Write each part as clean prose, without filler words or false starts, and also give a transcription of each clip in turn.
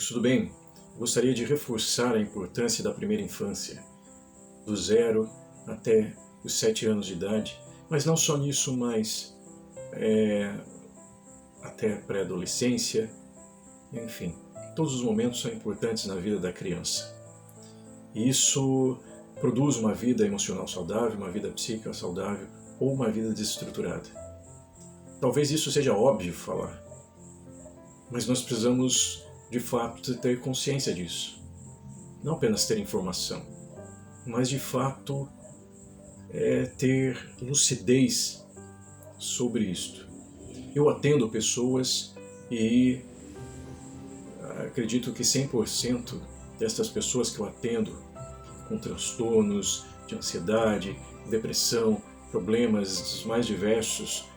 amigos, tudo bem? Gostaria de reforçar a importância da primeira infância, do 0 até os 7 anos de idade, mas não só nisso, mas até a pré-adolescência, enfim, todos os momentos são importantes na vida da criança. E isso produz uma vida emocional saudável, uma vida psíquica saudável ou uma vida desestruturada. Talvez isso seja óbvio falar, mas nós precisamos de fato ter consciência disso. Não apenas ter informação, mas de fato ter lucidez sobre isto. Eu atendo pessoas e acredito que 100% destas pessoas que eu atendo com transtornos de ansiedade, depressão, problemas mais diversos,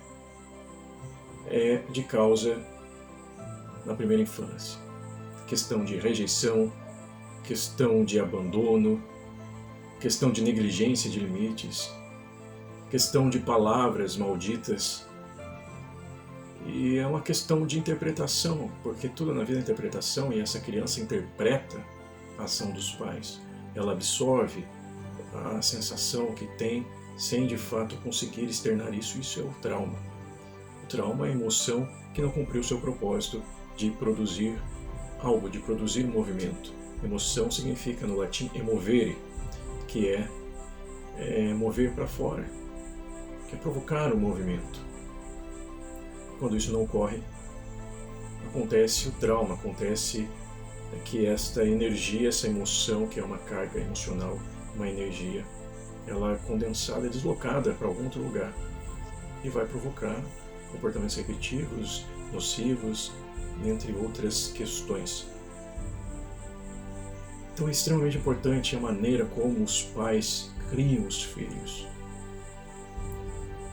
é de causa na primeira infância. Questão de rejeição, questão de abandono, questão de negligência de limites, questão de palavras malditas. E é uma questão de interpretação, porque tudo na vida é interpretação e essa criança interpreta a ação dos pais. Ela absorve a sensação que tem sem de fato conseguir externar isso. Isso é o trauma. O trauma é a emoção que não cumpriu seu propósito de produzir algo, de produzir movimento. Emoção significa no latim emovere, que é mover para fora, que é provocar o movimento. Quando isso não ocorre, acontece o trauma, acontece que esta energia, essa emoção, que é uma carga emocional, uma energia, ela é condensada e deslocada para algum outro lugar e vai provocar comportamentos repetitivos, nocivos, entre outras questões. Então é extremamente importante a maneira como os pais criam os filhos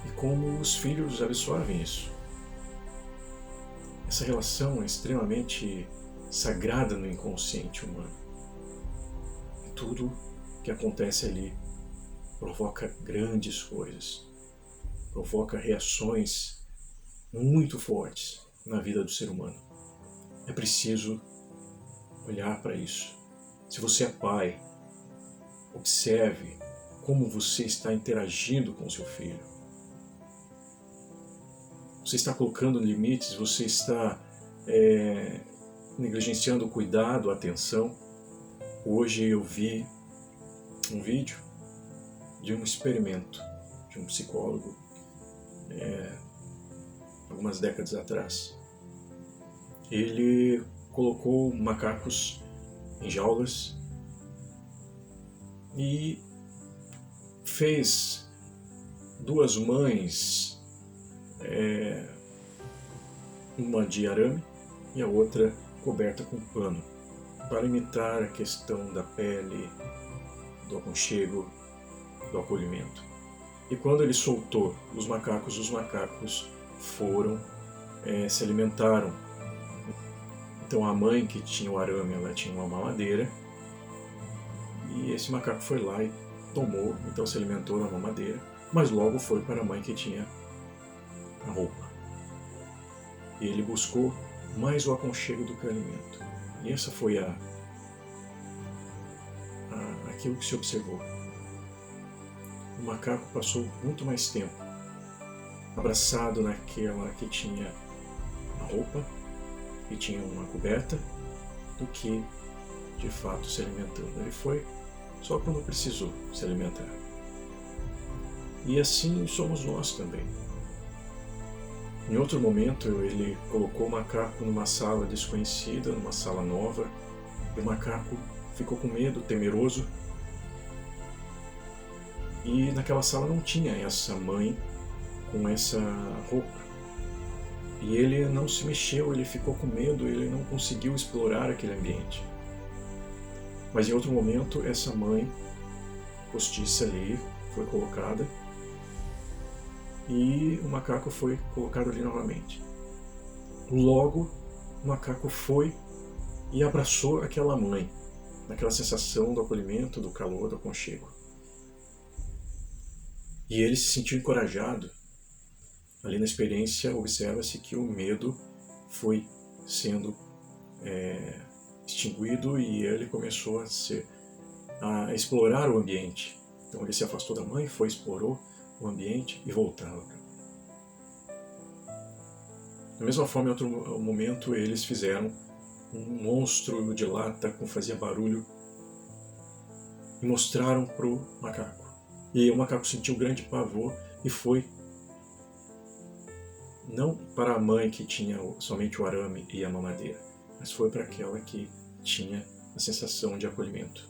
e como os filhos absorvem isso. Essa relação é extremamente sagrada no inconsciente humano. E tudo que acontece ali provoca grandes coisas, provoca reações muito fortes na vida do ser humano. É preciso olhar para isso. Se você é pai, observe como você está interagindo com seu filho. Você está colocando limites, você está negligenciando o cuidado, a atenção. Hoje eu vi um vídeo de um experimento de um psicólogo, algumas décadas atrás. Ele colocou macacos em jaulas e fez duas mães, uma de arame e a outra coberta com pano, para imitar a questão da pele, do aconchego, do acolhimento. E quando ele soltou os macacos foram, se alimentaram. Então a mãe que tinha o arame, ela tinha uma mamadeira, e esse macaco foi lá e tomou, então se alimentou da mamadeira, mas logo foi para a mãe que tinha a roupa. E ele buscou mais o aconchego do que o alimento. E essa foi aquilo que se observou. O macaco passou muito mais tempo abraçado naquela que tinha a roupa, que tinha uma coberta, do que de fato se alimentando. Ele foi só quando precisou se alimentar. E assim somos nós também. Em outro momento ele colocou o macaco numa sala desconhecida, numa sala nova, e o macaco ficou com medo, temeroso. E naquela sala não tinha essa mãe com essa roupa. E ele não se mexeu, ele ficou com medo, ele não conseguiu explorar aquele ambiente. Mas em outro momento, essa mãe postiça ali foi colocada e o macaco foi colocado ali novamente. Logo, o macaco foi e abraçou aquela mãe, naquela sensação do acolhimento, do calor, do aconchego. E ele se sentiu encorajado. Ali na experiência, observa-se que o medo foi sendo extinguido e ele começou a explorar o ambiente. Então ele se afastou da mãe, explorou o ambiente e voltava. Da mesma forma, em outro momento, eles fizeram um monstro de lata que fazia barulho e mostraram para o macaco. E o macaco sentiu um grande pavor e foi não para a mãe que tinha somente o arame e a mamadeira, mas foi para aquela que tinha a sensação de acolhimento.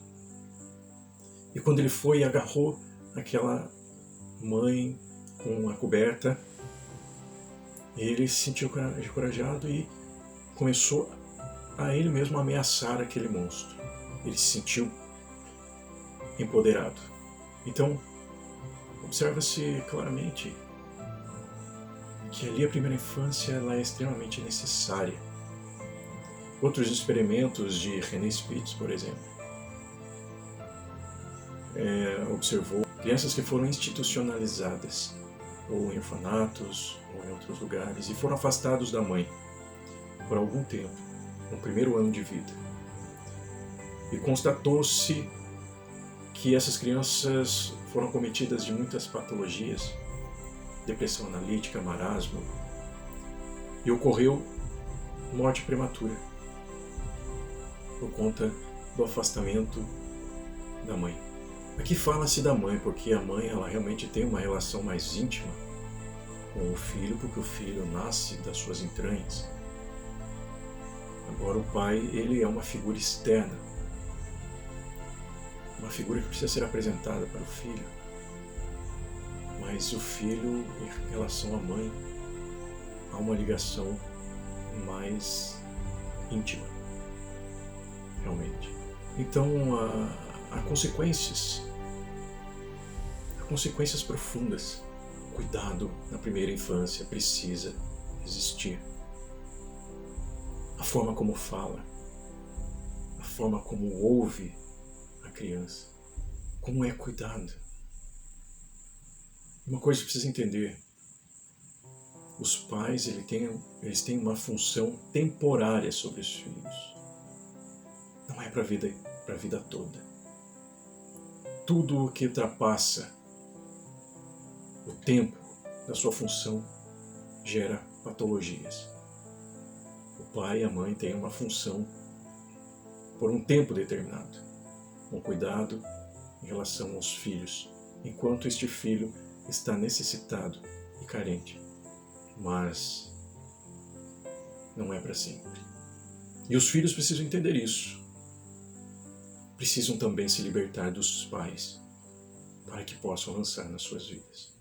E quando ele foi e agarrou aquela mãe com a coberta, ele se sentiu encorajado e começou a ele mesmo ameaçar aquele monstro. Ele se sentiu empoderado. Então, observa-se claramente que ali a primeira infância ela é extremamente necessária. Outros experimentos de René Spitz, por exemplo, observou crianças que foram institucionalizadas, ou em orfanatos, ou em outros lugares, e foram afastados da mãe por algum tempo, no primeiro ano de vida. E constatou-se que essas crianças foram cometidas de muitas patologias, depressão analítica, marasmo, e ocorreu morte prematura por conta do afastamento da mãe. Aqui fala-se da mãe porque a mãe ela realmente tem uma relação mais íntima com o filho, porque o filho nasce das suas entranhas. Agora o pai ele é uma figura externa, uma figura que precisa ser apresentada para o filho, mas o filho em relação à mãe há uma ligação mais íntima, realmente. Então há consequências profundas. Cuidado na primeira infância precisa existir. A forma como fala, a forma como ouve a criança, como é cuidado. Uma coisa que precisa entender: os pais eles têm uma função temporária sobre os filhos. Não é para a vida toda. Tudo o que ultrapassa o tempo da sua função gera patologias. O pai e a mãe têm uma função por um tempo determinado, um cuidado em relação aos filhos, enquanto este filho está necessitado e carente. Mas não é para sempre. E os filhos precisam entender isso. Precisam também se libertar dos pais para que possam avançar nas suas vidas.